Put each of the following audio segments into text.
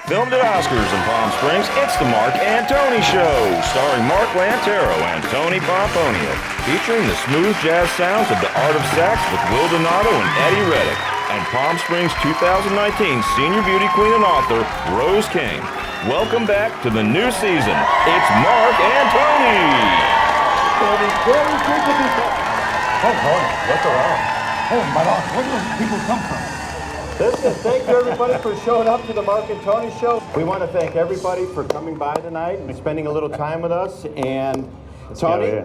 Filmed at Oscars in Palm Springs, it's the Mark and Tony Show, starring Mark Lantero and Tony Pomponio, featuring the smooth jazz sounds of The Art of Sax with Will Donato and Eddie Reddick, and Palm Springs 2019 Senior Beauty Queen and author, Rose King. Welcome back to the new season. It's Mark and Tony. Very good to be back. Oh, Tony, look around. Oh, my God, where do those people come from? Listen, thank you everybody for showing up to the Mark and Tony Show. We want to thank everybody for coming by tonight and spending a little time with us. And Tony,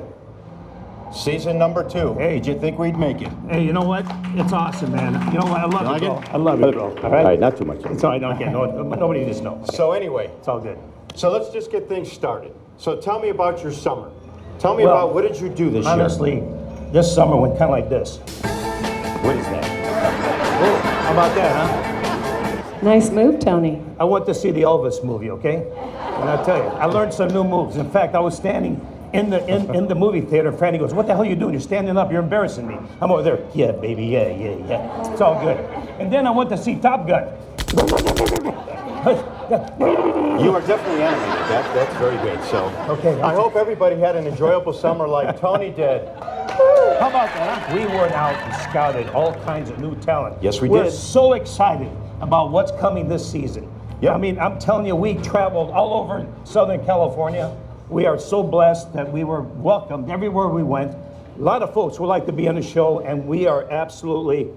season number 2. Hey, did you think we'd make it? Hey, you know what? It's awesome, man. You know what? I love You it, like bro. I love it, bro. All right? not too much. It's all right. Okay, nobody just knows. So anyway, It's all good. so let's just get things started. So tell me about your summer. Tell me Well, about what did you do this Honestly, this summer went kind of like this. year? What is that? Oh, how about that, huh? Nice move, Tony. I went to see the Elvis movie, okay? And I'll tell you, I learned some new moves. In fact, I was standing in the movie theater, and Franny goes, "What the hell are you doing? You're standing up, you're embarrassing me." I'm over there, "Yeah, baby, yeah. It's all good." And then I went to see Top Gun. You are definitely animated. That's very good. So Okay. I hope everybody had an enjoyable summer like Tony did. How about that, huh? We went out and scouted all kinds of new talent. Yes, we We're did. so excited about what's coming this season. Yeah. I mean, I'm telling you, we traveled all over Southern California. We are so blessed that we were welcomed everywhere we went. A lot of folks would like to be on the show, and we are absolutely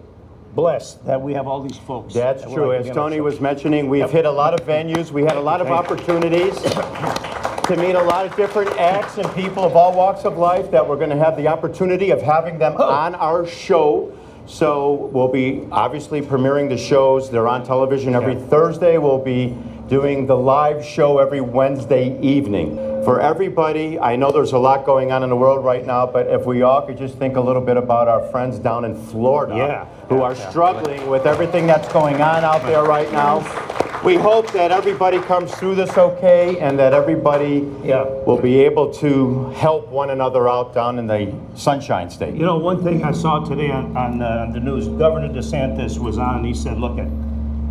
blessed that we have all these folks. That's that would true. like to As be on the Tony show. was mentioning, we've hit a lot of venues. We had a lot of opportunities to meet a lot of different acts and people of all walks of life that we're going to have the opportunity of having them on our show. So we'll be obviously premiering the shows. They're on television every Thursday. We'll be doing the live show every Wednesday evening. For everybody, I know there's a lot going on in the world right now, but if we all could just think a little bit about our friends down in Florida who are struggling with everything that's going on out there right now. We hope that everybody comes through this okay and that everybody will be able to help one another out down in the Sunshine State. You know, one thing I saw today on the news, Governor DeSantis was on, and he said, look,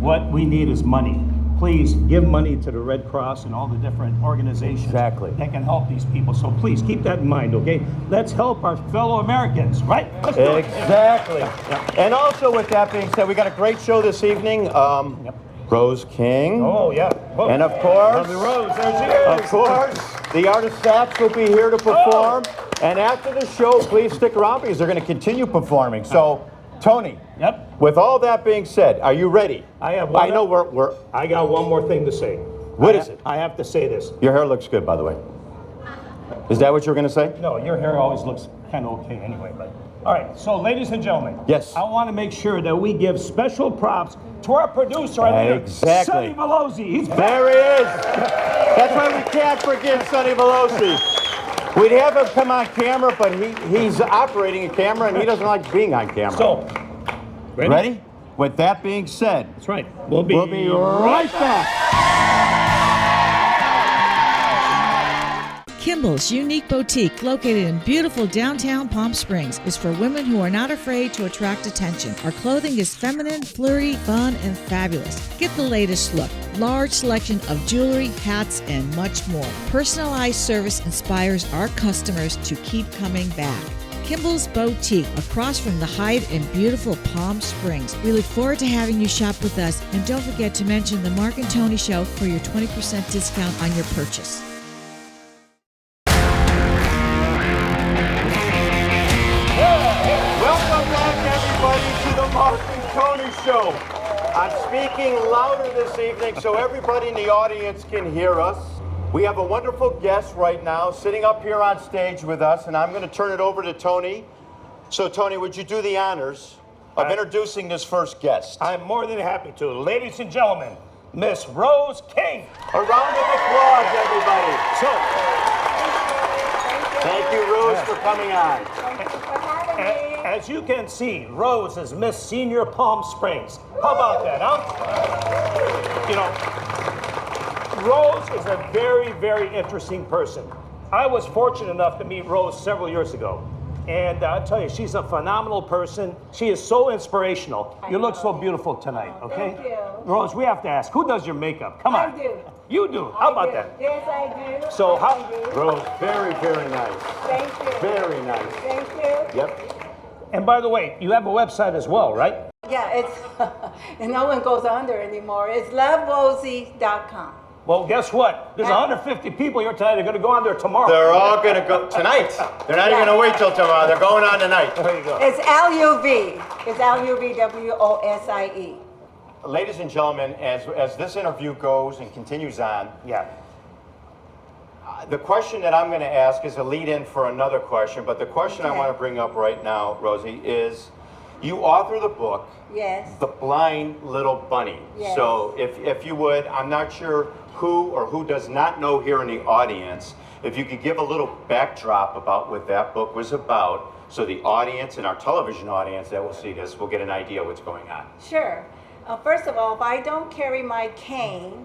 what we need is money. Please give money to the Red Cross and all the different organizations that can help these people. So please keep that in mind, okay? Let's help our fellow Americans, right? Let's do it. Exactly. And also with that being said, we got a great show this evening. Rose King. Oh, yeah. Oh. And of course, Lovely Rose, there she is. of course, the Art of Sax will be here to perform. And after the show, please stick around because they're going to continue performing. So, Tony, with all that being said, are you ready? I have one. I know we're I got one more thing to say. What is it? I have to say this. Your hair looks good, by the way. Is that what you're going to say? No, your hair always looks kind of okay anyway, but. All right, so ladies and gentlemen. Yes. I want to make sure that we give special props to our producer right here, Exactly. Sonny Velosi. He's back. There he is. That's why we can't forget Sonny Velosi. We'd have him come on camera, but he's operating a camera and he doesn't like being on camera. So, ready? With that being said, that's right. We'll be right back. Kimball's Unique Boutique, located in beautiful downtown Palm Springs, is for women who are not afraid to attract attention. Our clothing is feminine, flirty, fun, and fabulous. Get the latest look. Large selection of jewelry, hats, and much more. Personalized service inspires our customers to keep coming back. Kimball's Boutique, across from the Hyatt in beautiful Palm Springs. We look forward to having you shop with us, and don't forget to mention the Mark and Tony Show for your 20% discount on your purchase. Welcome back, everybody, to the Mark and Tony Show. I'm speaking louder this evening so everybody in the audience can hear us. We have a wonderful guest right now sitting up here on stage with us, and I'm going to turn it over to Tony. So, Tony, would you do the honors of introducing this first guest? I'm more than happy to. Ladies and gentlemen, Miss Rose King. A round of applause, everybody. Thank you, Rose, for coming on. As you can see, Rose is Miss Senior Palm Springs. How about that, huh? You know, Rose is a very, very interesting person. I was fortunate enough to meet Rose several years ago. And I'll tell you, she's a phenomenal person. She is so inspirational. You look so beautiful tonight, okay? Thank you. Rose, we have to ask, who does your makeup? Come on. I do. You do. How about that? Yes, I do. So how- I do. Rose, very, very nice. Thank you. Very nice. Thank you. Yep. And by the way, you have a website as well, right? Yeah, it's, and no one goes on there anymore. It's lovewozy.com. Well, guess what? There's 150 people here tonight that are going to go on there tomorrow. They're all going to go tonight. They're not even going to wait till tomorrow. They're going on tonight. There you go. It's LUV. It's LUVWOSIE. Ladies and gentlemen, as this interview goes and continues on, Yeah. the question that I'm going to ask is a lead-in for another question, but the question I Okay. want to bring up right now, Rosie, is you author the book, Yes. The Blind Little Bunny. Yes. So if you would, I'm not sure who or who does not know here in the audience, if you could give a little backdrop about what that book was about, so the audience and our television audience that will see this will get an idea what's going on. Sure. First of all, if I don't carry my cane,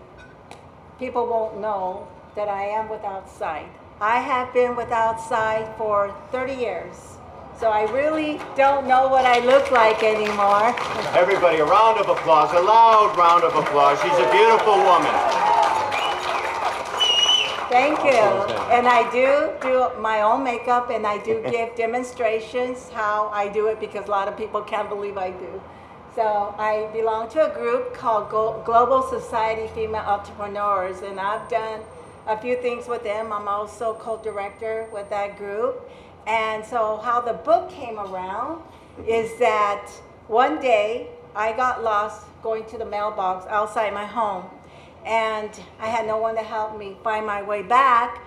people won't know that I am without sight. I have been without sight for 30 years. So I really don't know what I look like anymore. Everybody, a round of applause, a loud round of applause. She's a beautiful woman. Thank you. And I do my own makeup, and I do give demonstrations how I do it, because a lot of people can't believe I do. So I belong to a group called Global Society Female Entrepreneurs, and I've done a few things with them. I'm also co-director with that group. And so how the book came around is that one day I got lost going to the mailbox outside my home, and I had no one to help me find my way back.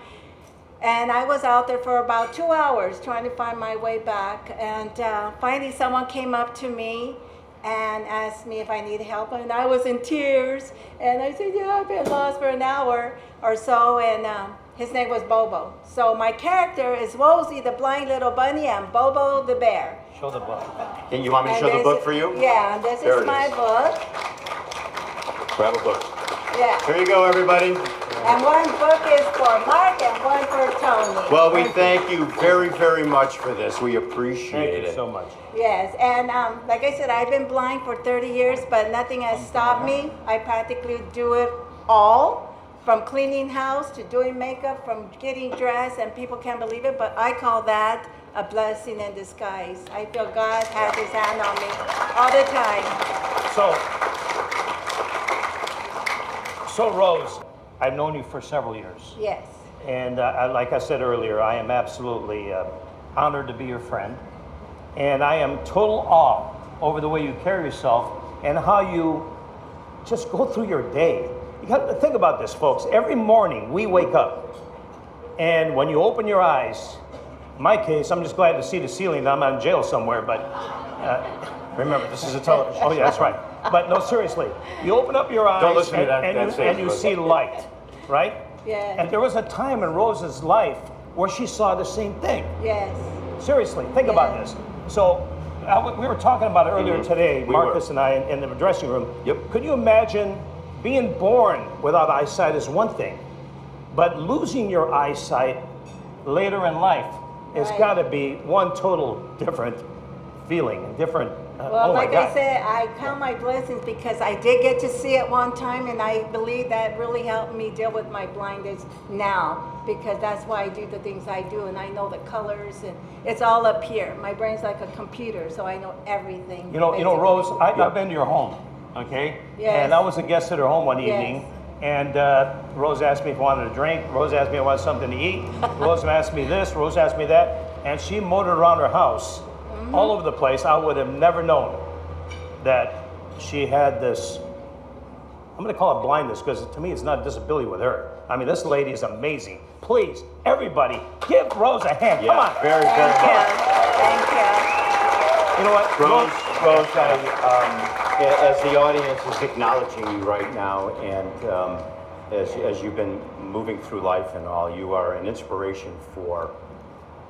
And I was out there for about 2 hours trying to find my way back. And finally someone came up to me and asked me if I needed help. And I was in tears. And I said, yeah, I've been lost for an hour or so. And his name was Bobo. So my character is Wozy, the blind little bunny, and Bobo the bear. Show the book. And you want me to And show the this- book for you? Yeah, and this There is it my is. book. Grab a book. Yeah. Here you go, everybody. And one book is for Mark and one for Tony. Well, we thank you very, very much for this. We appreciate Thank you it. so much. Yes, and like I said, I've been blind for 30 years, but nothing has stopped me. I practically do it all, from cleaning house to doing makeup, from getting dressed, and people can't believe it, but I call that a blessing in disguise. I feel God has his hand on me all the time. So Rose, I've known you for several years. Yes. And like I said earlier, I am absolutely honored to be your friend. And I am total awe over the way you carry yourself and how you just go through your day. You got to think about this, folks. Every morning we wake up, and when you open your eyes, in my case, I'm just glad to see the ceiling. I'm in jail somewhere, but remember, this is a television. Oh, yeah, that's right. But no, seriously, you open up your eyes Don't listen to and, that- and that you, stage, and you Rose. see light, right? Yeah. And there was a time in Rose's life where she saw the same thing. Yes. Seriously, think about this. So, we were talking about it earlier today, We Marcus were. and I, in the dressing room. Yep. Could you imagine being born without eyesight is one thing, but losing your eyesight later in life has Right. got to be one total different feeling, different. Well, oh my like God. I said, I count my blessings because I did get to see it one time, and I believe that really helped me deal with my blindness now, because that's why I do the things I do, and I know the colors, and it's all up here. My brain's like a computer, so I know everything. You know, basically. Rose, I've been to your home, okay? Yes. And I was a guest at her home one Yes. evening, and Rose asked me if I wanted a drink. Rose asked me if I wanted something to eat. Rose asked me this. Rose asked me that. And she motored around her house all over the place. I would have never known that she had this, I'm going to call it blindness, because to me it's not a disability with her. I mean, this lady is amazing. Please, everybody, give Rose a hand. Come on. Very, very Thank you. much. Thank you. You know what? Rose, as the audience is acknowledging you right now, and as you've been moving through life and all, you are an inspiration for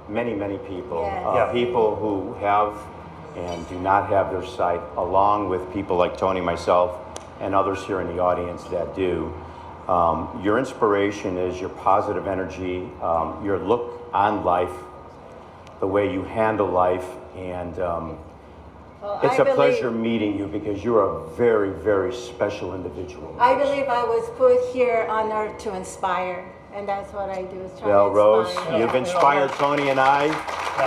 many, many people. Yes. Yeah. People who have and do not have their sight, along with people like Tony, myself, and others here in the audience that do. Your inspiration is your positive energy, your look on life, the way you handle life, and Well, it's I a believe- pleasure meeting you because you're a very, very special individual. I believe I was put here on earth to inspire, and that's what I do, is try Well, to Rose, inspire. you've inspired Tony and I,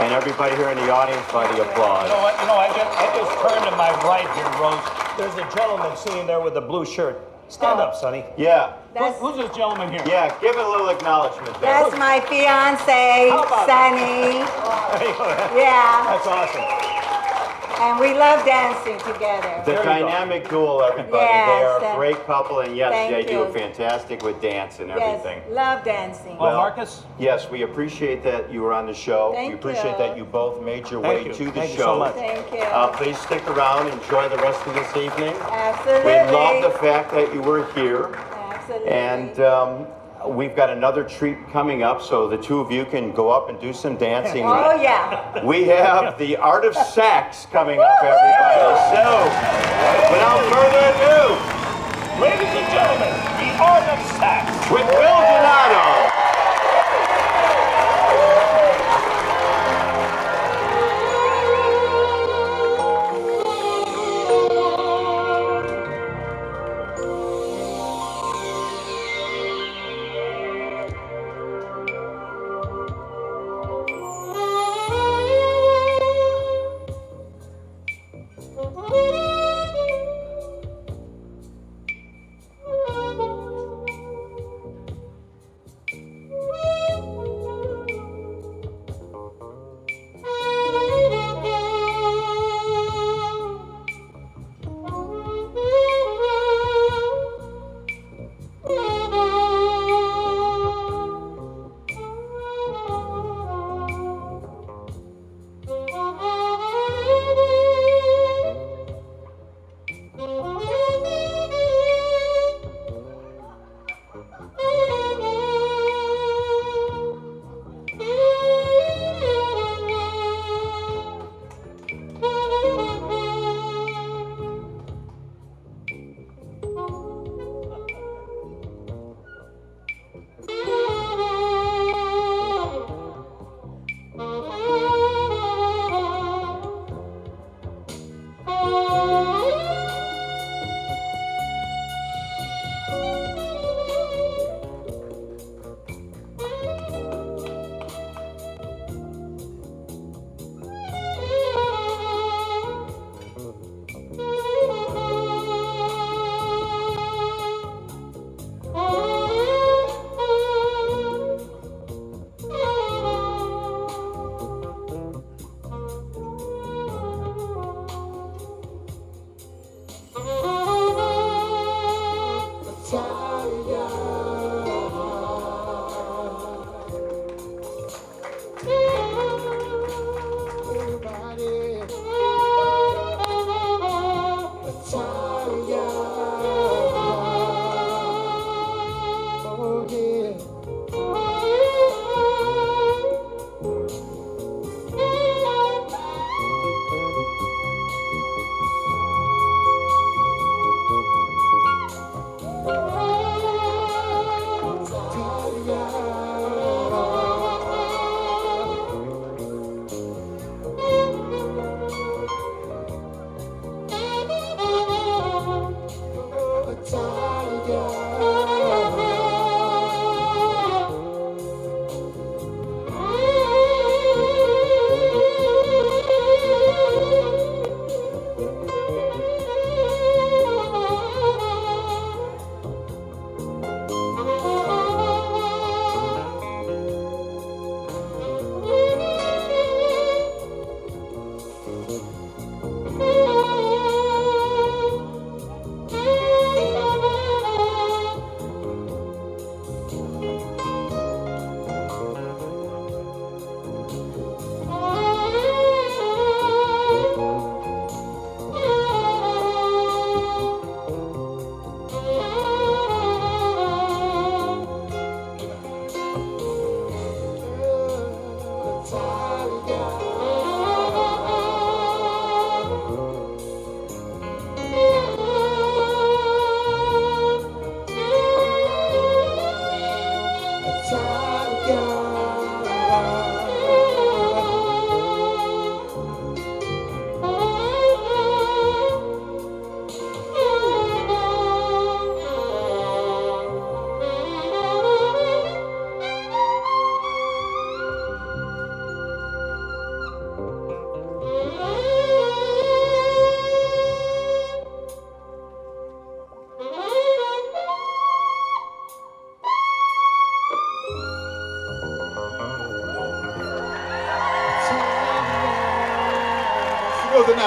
and everybody here in the audience by the applause. I just turned to my right here, Rose. There's a gentleman sitting there with a blue shirt. Stand up, Sonny. Yeah, That's, Who's this gentleman here? yeah, give it a little acknowledgement there. that's my fiance, How about Sunny. that? Yeah, That's awesome. and we love dancing together. The There you go. dynamic duel, everybody. Yes, They are a that- great couple, and yes, Thank they do you. fantastic with dance and Yes, everything. love dancing. Well, Marcus? Yes, we appreciate that you were on the show. Thank We appreciate you. that you both made your way Thank you. to the Thank you show. so much. Thank you. Please stick around, enjoy the rest of this evening. Absolutely. We love the fact that you were here. Absolutely. And we've got another treat coming up, so the two of you can go up and do some dancing. Oh, yeah. We have the Art of Sax coming up, everybody. So, without further ado, Ladies and gentlemen, the art of sax. with Will Donato.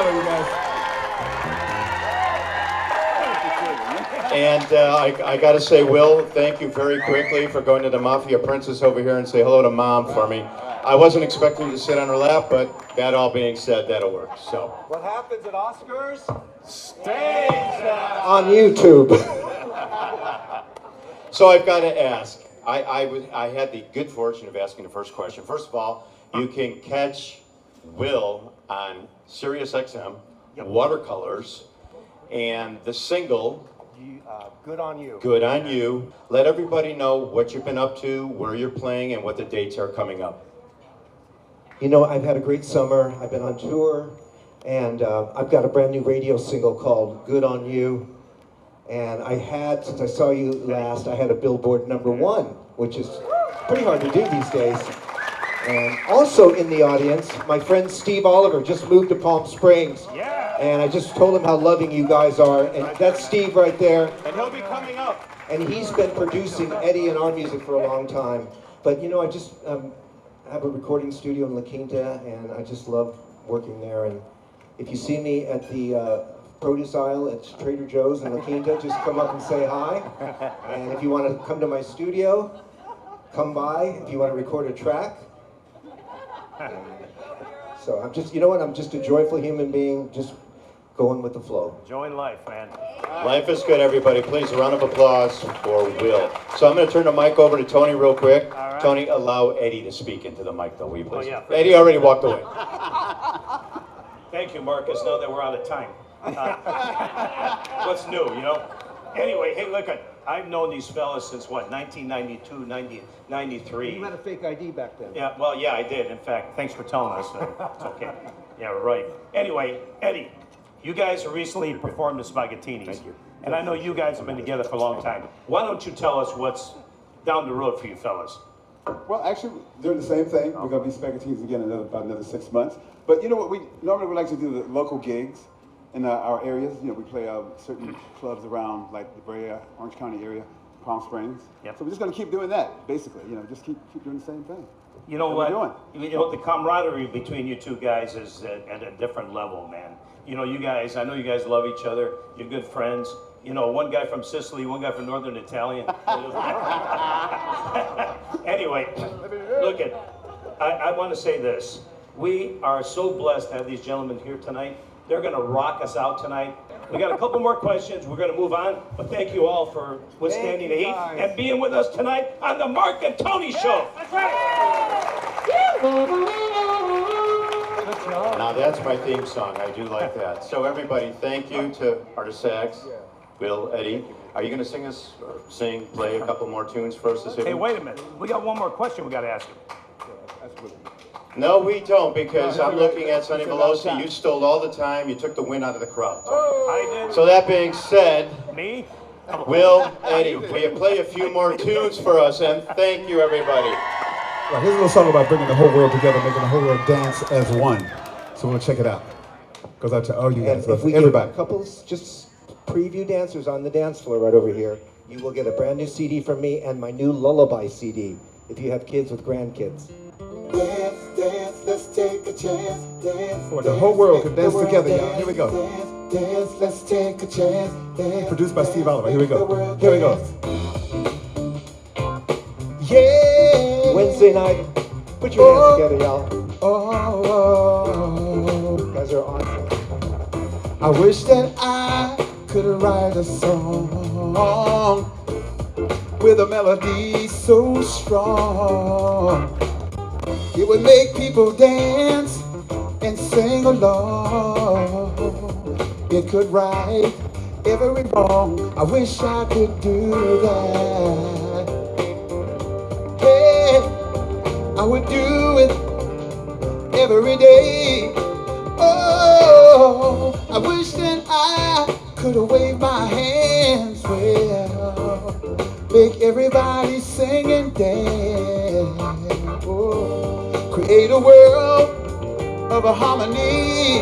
job, you guys. And I got to say, Will, thank you very quickly for going to the Mafia Princess over here and say hello to Mom for me. I wasn't expecting you to sit on her lap, but that all being said, that'll work. So. What happens at Oscars? On YouTube. So I've got to ask. I had the good fortune of asking the first question. First of all, you can catch Will on Sirius XM, Watercolors, and the single. Good on you. Good on you. Let everybody know what you've been up to, where you're playing, and what the dates are coming up. You know, I've had a great summer. I've been on tour, and I've got a brand new radio single called Good on You. And I had, since I saw you last, I had a Billboard #1, which is pretty hard to do these days. And also in the audience, my friend Steve Oliver just moved to Palm Springs. Yeah. And I just told him how loving you guys are. And that's Steve right there. And he'll be coming up. And he's been producing Eddie and our music for a long time. But you know, I just have a recording studio in La Quinta, and I just love working there. And if you see me at the produce aisle at Trader Joe's in La Quinta, just come up and say hi. And if you want to come to my studio, come by. If you want to record a track. So I'm just, you know what? I'm just a joyful human being, just going with the flow. Enjoying life, man. Life is good, everybody. Please, a round of applause for Will. So I'm going to turn the mic over to Tony real quick. Right. Tony, allow Eddie to speak into the mic, though, will you please? yeah. Eddie already walked away. Thank you, Marcus. Now that we're out of time. What's new, you know? Anyway, hey, look, I've known these fellas since, what, 1992, 93. You had a fake ID back then. Yeah, well, yeah, I did. In fact, thanks for telling us. It's okay. Yeah, right. Anyway, Eddie, you guys have recently performed the Spaghettinis. Thank you. And I know you guys have been together for a long time. Why don't you tell us what's down the road for you fellas? Well, actually, doing the same thing. We're going to be Spaghettinis again in about another 6 months. But you know what? We normally like to do the local gigs in our areas. You know, we play certain clubs around, like the Brea, Orange County area, Palm Springs. Yep. So we're just going to keep doing that, basically. You know, just keep doing the same thing. You know What what? we're You know, the camaraderie between you two guys is at a different level, man. You know, you guys, I know you guys love each other. You're good friends. You know, one guy from Sicily, one guy from Northern Italian. Anyway, look at, I want to say this. We are so blessed to have these gentlemen here tonight. They're going to rock us out tonight. We got a couple more questions. We're going to move on. But thank you all for withstanding the heat and being with us tonight on the Mark and Tony Show. That's Now that's my theme song. I do like that. So everybody, thank you to Artist Sax, Will, Eddie. Are you going to sing us, or sing, play a couple more tunes for us this evening? Hey, wait a minute. We got one more question we got to ask you. No, we don't, because I'm looking at Sonny Velosi. You stole all the time. You took the wind out of the crowd. I did. So that being said, Me? Will, Eddie, will you play a few more tunes for us? And thank you, everybody. Right, here's a little song about bringing the whole world together, making the whole world dance as one. So we'll check it out. Goes out to all you guys, And if we everybody. get couples, just preview dancers on the dance floor right over here, you will get a brand new CD from me and my new Lullaby CD, if you have kids with grandkids. Dance, dance, let's take a chance. Dance, Well, the whole world can dance together, y'all. Here we go. Dance, dance, let's take a chance. Dance, Produced by Steve Oliver. Here we go. Here we go. yeah. Wednesday night, put your hands together, y'all. Oh, You guys are awesome. I wish that I could write a song with a melody so strong. It would make people dance and sing along. It could right every wrong. I wish I could do that. Hey, I would do it every day. Oh, I wish that I could wave my hands well, make everybody sing and dance. Oh, create a world of a harmony,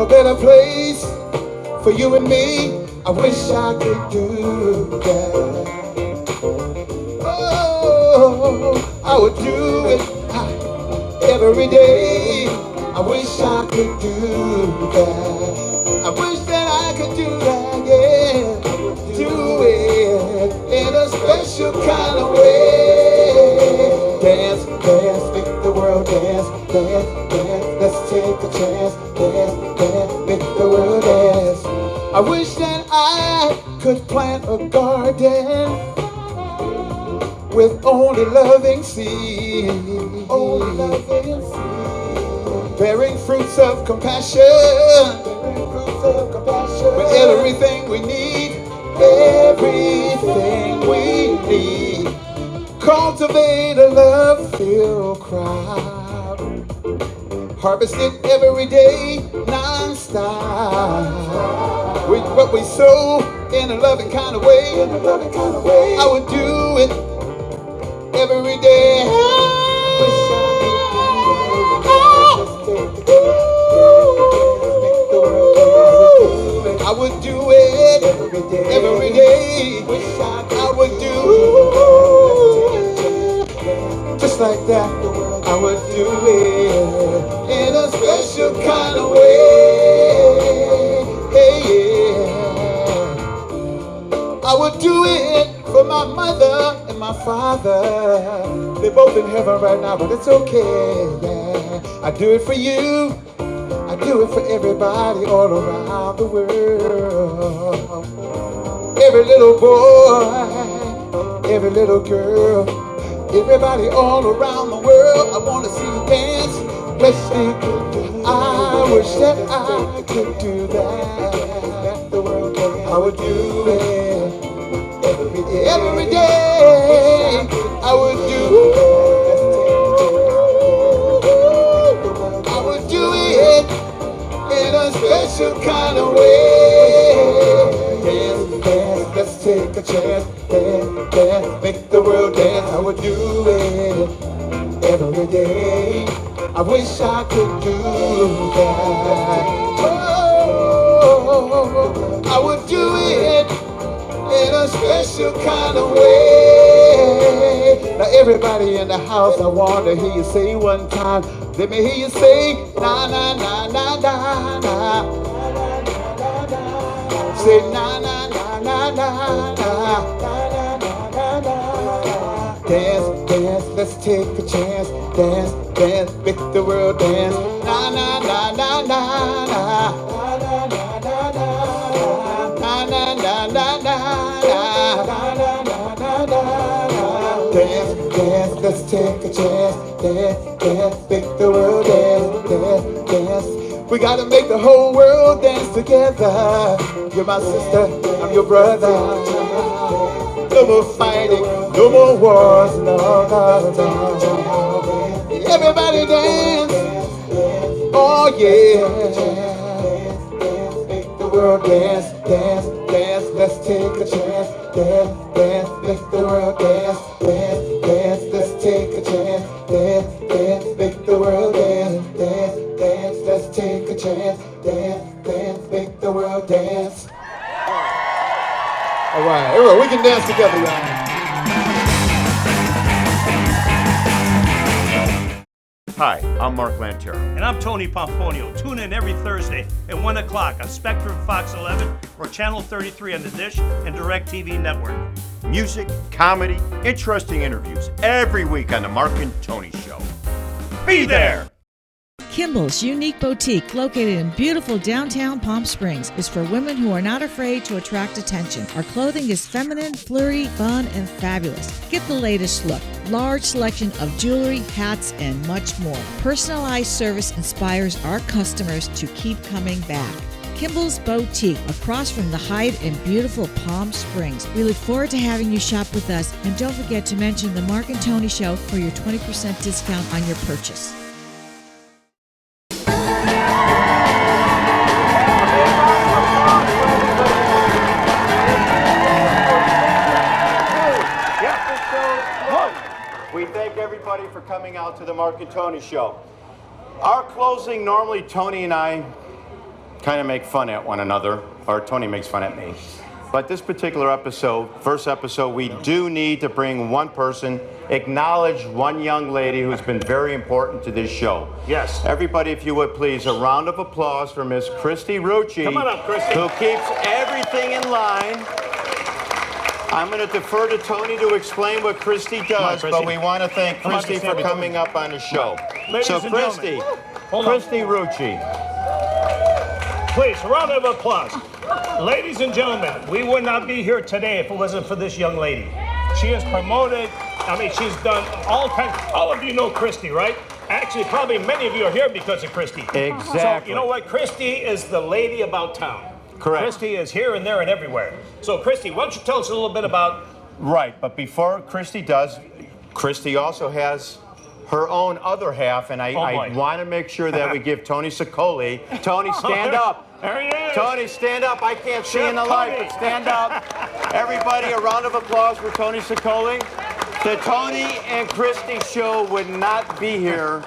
a better place for you and me. I wish I could do that. Oh, I would do it every day. I I wish I could do that. I wish that I could do that, yeah. Do it in a special kind of way. Dance, dance, make the world dance. Dance, dance, let's take a chance. Dance, dance, make the world dance. I wish that I could plant a garden with only loving seeds. Only loving seeds. Bearing fruits of compassion. Bearing fruits of compassion. With everything we need. Everything we need. Cultivate a love-filled crowd. Harvest it every day, non-stop. With what we sow in a loving kind of way. In a loving kind of way. I would do it every day. I would do it every day. I would do just like that. I would do it in a special kind of way. Hey, yeah. I would do it for my mother and my father. They're both in heaven right now, but it's okay. Yeah. I do it for you. I do it for everybody all around the world. Every little boy, every little girl, everybody all around the world. I want to see you dance. Let's sing. I wish that I could do that. I would do it every day. I would do it in a special kind of way. Dance, dance, let's take a chance. Dance, dance, make the world dance. I would do it every day. I wish I could do that. Oh, I would do it in a special kind of way. Now everybody in the house, I want to hear you say one time. Let me hear you say, na na na na na na. Say na na na na na na. Dance, dance, let's take a chance. Dance, dance, make the world dance. Na na na na na na. Na na na na na na. Dance, dance, let's take a chance. Dance, dance, make the world dance. Dance, dance. We gotta make the whole world dance together. You're my sister, I'm your brother. No more fighting, no more wars, no, no, no. Everybody dance, oh yeah. Make the world dance, dance, dance. Let's take a chance. Dance, dance, make the world dance. Dance, dance, let's take a chance. Dance, dance, make the world dance. Dance, dance, let's take a chance. Dance, dance, make the world dance. All right, we can dance together, y'all. Hi, I'm Mark Lantero. And I'm Tony Pomponio. Tune in every Thursday at 1 o'clock on Spectrum Fox 11 or Channel 33 on the Dish and DirecTV Network. Music, comedy, interesting interviews every week on The Mark and Tony Show. Be there! Kimball's unique boutique, located in beautiful downtown Palm Springs, is for women who are not afraid to attract attention. Our clothing is feminine, flirty, fun, and fabulous. Get the latest look. Large selection of jewelry, hats, and much more. Personalized service inspires our customers to keep coming back. Kimball's Boutique, across from the Hyatt in beautiful Palm Springs. We look forward to having you shop with us, and don't forget to mention the Mark and Tony Show for your 20% discount on your purchase. We thank everybody for coming out to the Mark and Tony Show. Our closing, normally Tony and I kind of make fun at one another, or Tony makes fun at me. But this particular episode, first episode, we do need to bring one person, acknowledge one young lady who's been very important to this show. Yes. Everybody, if you would please, a round of applause for Miss Christy Rucci. Come on up, Christy. Who keeps everything in line. I'm going to defer to Tony to explain what Christy does, Christy. but we want to thank Come on, Christy for Christy. coming up on the show. Ladies So and Christy, gentlemen, hold on. Christy Rucci. Please, a round of applause. Ladies and gentlemen, we would not be here today if it wasn't for this young lady. She has promoted, she's done all kinds. All of you know Christy, right? Actually, probably many of you are here because of Christy. Exactly. So, you know what? Christy is the lady about town. Correct. Christy is here and there and everywhere. So, Christy, why don't you tell us a little bit about... Right, but before Christy does, Christy also has her own other half, and I want to make sure that we give Tony Sicoli. Tony, stand up. There he is. Tony, stand up. I can't see in the light, but stand up. Everybody, a round of applause for Tony Sicoli. The Tony and Christy show would not be here.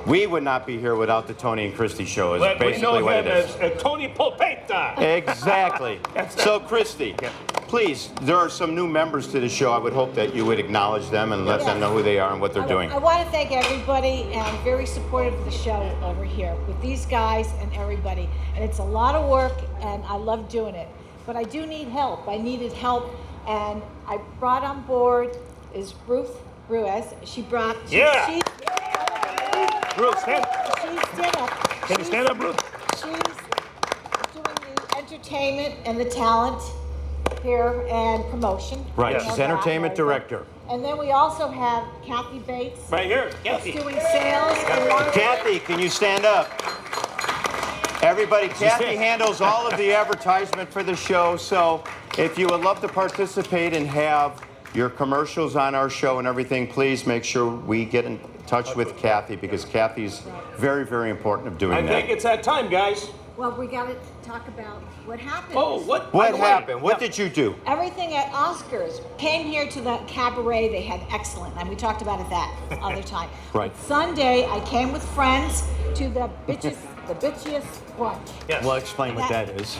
We would not be here without the Tony and Christy show, is But we basically know what him it is. as Tony Polpeta. Exactly. So, Christy, please, there are some new members to the show. I would hope that you would acknowledge them and let them know who they are and what they're doing. I want to thank everybody, and I'm very supportive of the show over here with these guys and everybody. And it's a lot of work, and I love doing it. But I do need help. I needed help, and I brought on board is Ruth Ruiz. She brought... Ruth, stand. Stand up. Can you stand up, Ruth? She's doing the entertainment and the talent here and promotion. Right, You she's know that, entertainment right? director. And then we also have Kathy Bates. Right here, Who's Kathy. doing sales and marketing. Kathy, can you stand up? Everybody, Kathy handles all of the advertisement for the show, so if you would love to participate and have your commercials on our show and everything, please make sure we get in touch with Kathy, because Kathy's very, very important of doing I that. think it's that time, guys. Well, we got to talk about what happened. Oh, what? What happened? What did you do? Everything at Oscars. Came here to the cabaret. They had excellent, and we talked about it that other time. Right. But Sunday, I came with friends to the bitchiest brunch. Yes. Well, explain what that is.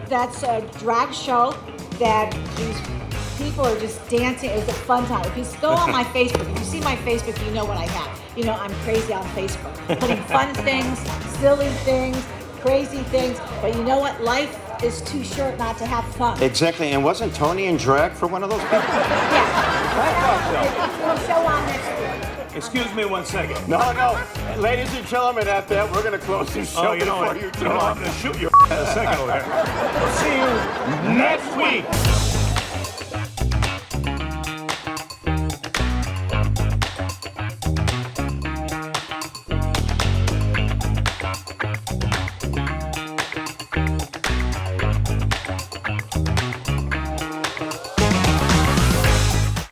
That's a drag show that these people are just dancing. It was a fun time. If you go on my Facebook, if you see my Facebook, you know what I have. You know, I'm crazy on Facebook. Putting fun things, silly things, crazy things. But you know what? Life is too short not to have fun. Exactly, and wasn't Tony in drag for one of those people? Yeah. We'll show on next week. Excuse me 1 second. No. Ladies and gentlemen, at that, we're going to close this show You know before what? you I'm going to shoot you in a second over there. We'll see you next week.